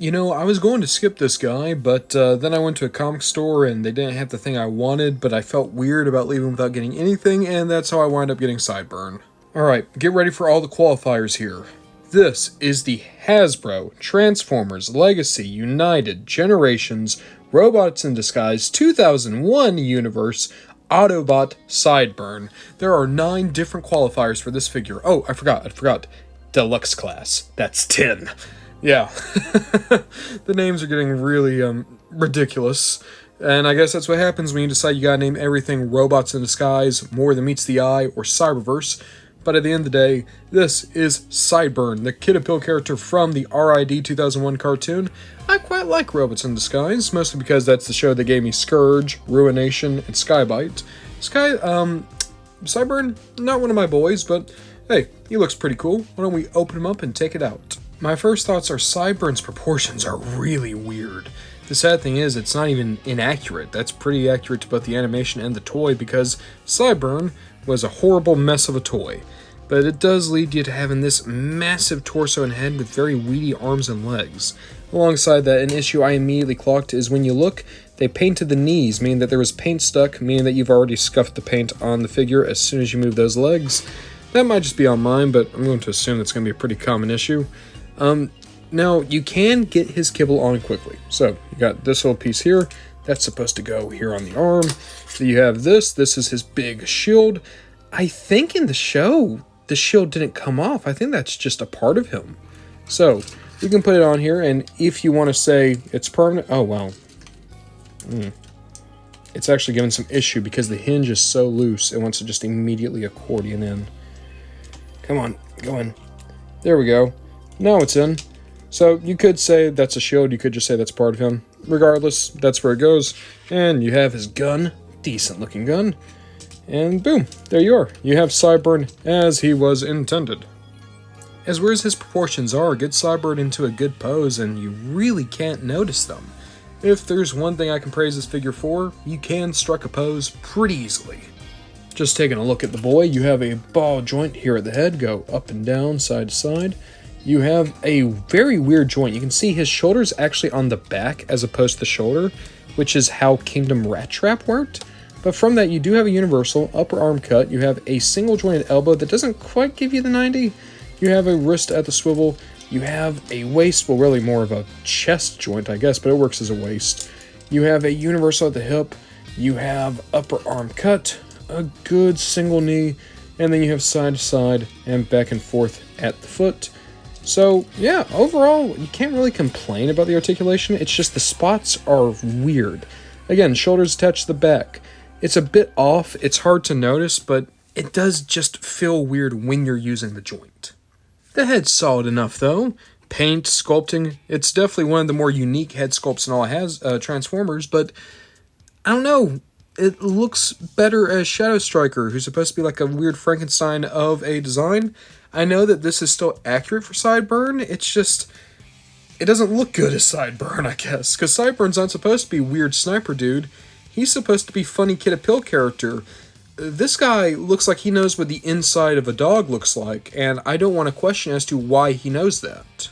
You know, I was going to skip this guy, but then I went to a comic store and they didn't have the thing I wanted, but I felt weird about leaving without getting anything, and that's how I wound up getting Sideburn. Alright, get ready for all the qualifiers here. This is the Hasbro Transformers Legacy United Generations Robots in Disguise 2001 Universe Autobot Sideburn. There are 9 different qualifiers for this figure. Oh, I forgot. Deluxe class. That's 10. Yeah. The names are getting really ridiculous. And I guess that's what happens when you decide you gotta name everything Robots in Disguise, More Than Meets the Eye, or Cyberverse. But at the end of the day, this is Sideburn, the Kid Appeal character from the RID 2001 cartoon. I quite like Robots in Disguise, mostly because that's the show that gave me Scourge, Ruination, and Skybite. Sideburn, not one of my boys, but hey, he looks pretty cool. Why don't we open him up and take it out? My first thoughts are Sideburn's proportions are really weird. The sad thing is, it's not even inaccurate. That's pretty accurate to both the animation and the toy, because Sideburn was a horrible mess of a toy. But it does lead you to having this massive torso and head with very weedy arms and legs. Alongside that, an issue I immediately clocked is when you look, they painted the knees, meaning that there was paint stuck, meaning that you've already scuffed the paint on the figure as soon as you move those legs. That might just be on mine, but I'm going to assume that's going to be a pretty common issue. Now, you can get his kibble on quickly. So, you got this little piece here. That's supposed to go here on the arm. So you have this. This is his big shield. I think in the show, the shield didn't come off. I think that's just a part of him. So, you can put it on here, and if you want to say it's permanent... Oh, wow. It's actually given some issue because the hinge is so loose, it wants to just immediately accordion in. Come on, go in. There we go. Now it's in. So you could say that's a shield, you could just say that's part of him. Regardless, that's where it goes. And you have his gun, decent looking gun. And boom, there you are. You have Sideburn as he was intended. As weird as his proportions are, get Sideburn into a good pose and you really can't notice them. If there's one thing I can praise this figure for, you can strike a pose pretty easily. Just taking a look at the boy, you have a ball joint here at the head, go up and down, side to side. You have a very weird joint. You can see his shoulder's actually on the back as opposed to the shoulder, which is how Kingdom Rat Trap worked. But from that, you do have a universal upper arm cut. You have a single jointed elbow that doesn't quite give you the 90. You have a wrist at the swivel. You have a waist, well, really more of a chest joint, I guess, but it works as a waist. You have a universal at the hip. You have upper arm cut, a good single knee, and then you have side to side and back and forth at the foot. So, yeah, overall, you can't really complain about the articulation. It's just the spots are weird. Again, shoulders attached to the back. It's a bit off. It's hard to notice, but it does just feel weird when you're using the joint. The head's solid enough, though. Paint, sculpting, it's definitely one of the more unique head sculpts in all it has, Transformers, but I don't know. It looks better as Shadow Striker, who's supposed to be like a weird Frankenstein of a design. I know that this is still accurate for Sideburn, it's just... it doesn't look good as Sideburn, I guess, because Sideburn's not supposed to be weird sniper dude. He's supposed to be funny Kid Appeal character. This guy looks like he knows what the inside of a dog looks like, and I don't want to question as to why he knows that.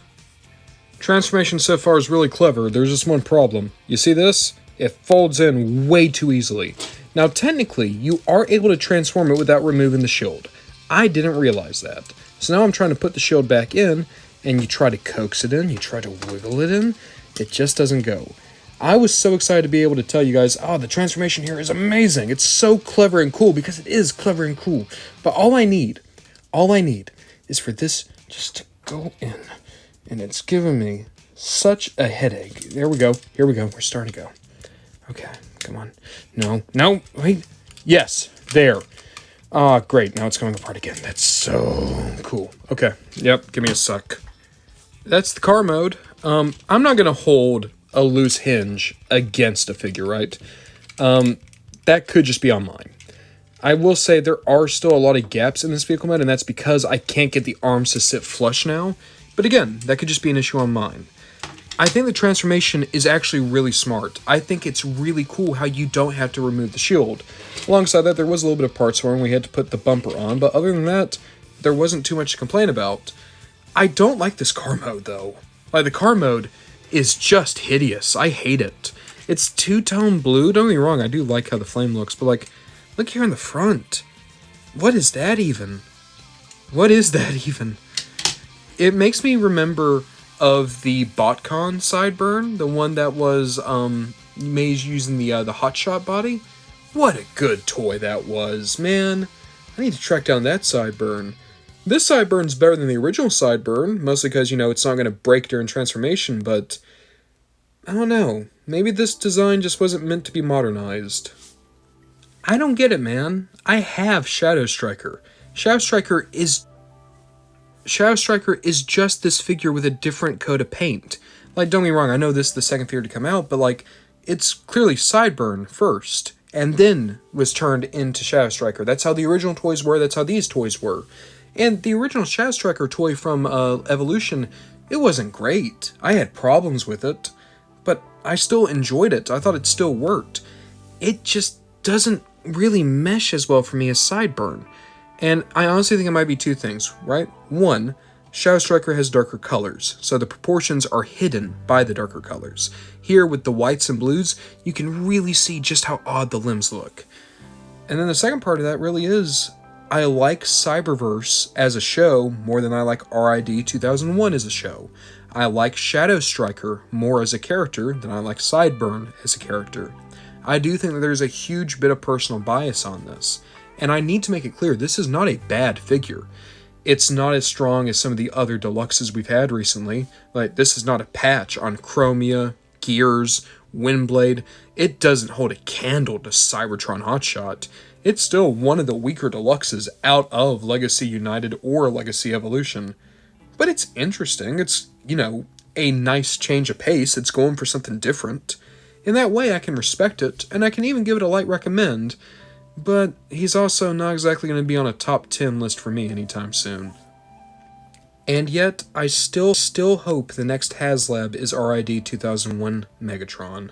Transformation so far is really clever. There's just one problem. You see this? It folds in way too easily. Now, technically, you are able to transform it without removing the shield. I didn't realize that. So now I'm trying to put the shield back in, and you try to coax it in, you try to wiggle it in, it just doesn't go. I was so excited to be able to tell you guys, oh, the transformation here is amazing. It's so clever and cool, because it is clever and cool. But all I need is for this just to go in. And it's giving me such a headache. There we go. Here we go. We're starting to go. Okay, come on. No, wait. Yes, there. Ah, great. Now it's going apart again. That's so cool. Okay, yep, give me a sec. That's the car mode. I'm not going to hold a loose hinge against a figure, right? That could just be on mine. I will say there are still a lot of gaps in this vehicle mode, and that's because I can't get the arms to sit flush now. But again, that could just be an issue on mine. I think the transformation is actually really smart. I think it's really cool how you don't have to remove the shield. Alongside that, there was a little bit of parts where we had to put the bumper on, but other than that, there wasn't too much to complain about. I don't like this car mode, though. Like, the car mode is just hideous. I hate it. It's two-tone blue. Don't get me wrong, I do like how the flame looks, but like, look here in the front. What is that even? What is that even? It makes me remember of the BotCon Sideburn, the one that was made using the Hotshot body. What a good toy that was, man. I need to track down that Sideburn. This Sideburn's better than the original Sideburn, mostly because, you know, it's not going to break during transformation, but I don't know. Maybe this design just wasn't meant to be modernized. I don't get it, man. I have Shadow Striker. Shadow Striker is just this figure with a different coat of paint. Like, don't get me wrong, I know this is the second figure to come out, but like, it's clearly Sideburn first, and then was turned into Shadow Striker. That's how the original toys were, that's how these toys were. And the original Shadow Striker toy from Evolution, it wasn't great. I had problems with it, but I still enjoyed it. I thought it still worked. It just doesn't really mesh as well for me as Sideburn. And I honestly think it might be two things, right? One, Shadow Striker has darker colors, so the proportions are hidden by the darker colors. Here, with the whites and blues, you can really see just how odd the limbs look. And then the second part of that really is, I like Cyberverse as a show more than I like RID 2001 as a show. I like Shadow Striker more as a character than I like Sideburn as a character. I do think that there's a huge bit of personal bias on this. And I need to make it clear, this is not a bad figure. It's not as strong as some of the other deluxes we've had recently. Like, this is not a patch on Chromia, Gears, Windblade. It doesn't hold a candle to Cybertron Hotshot. It's still one of the weaker deluxes out of Legacy United or Legacy Evolution. But it's interesting. It's, you know, a nice change of pace. It's going for something different. In that way, I can respect it, and I can even give it a light recommend. But he's also not exactly going to be on a top 10 list for me anytime soon. And yet, I still hope the next HasLab is RID 2001 Megatron.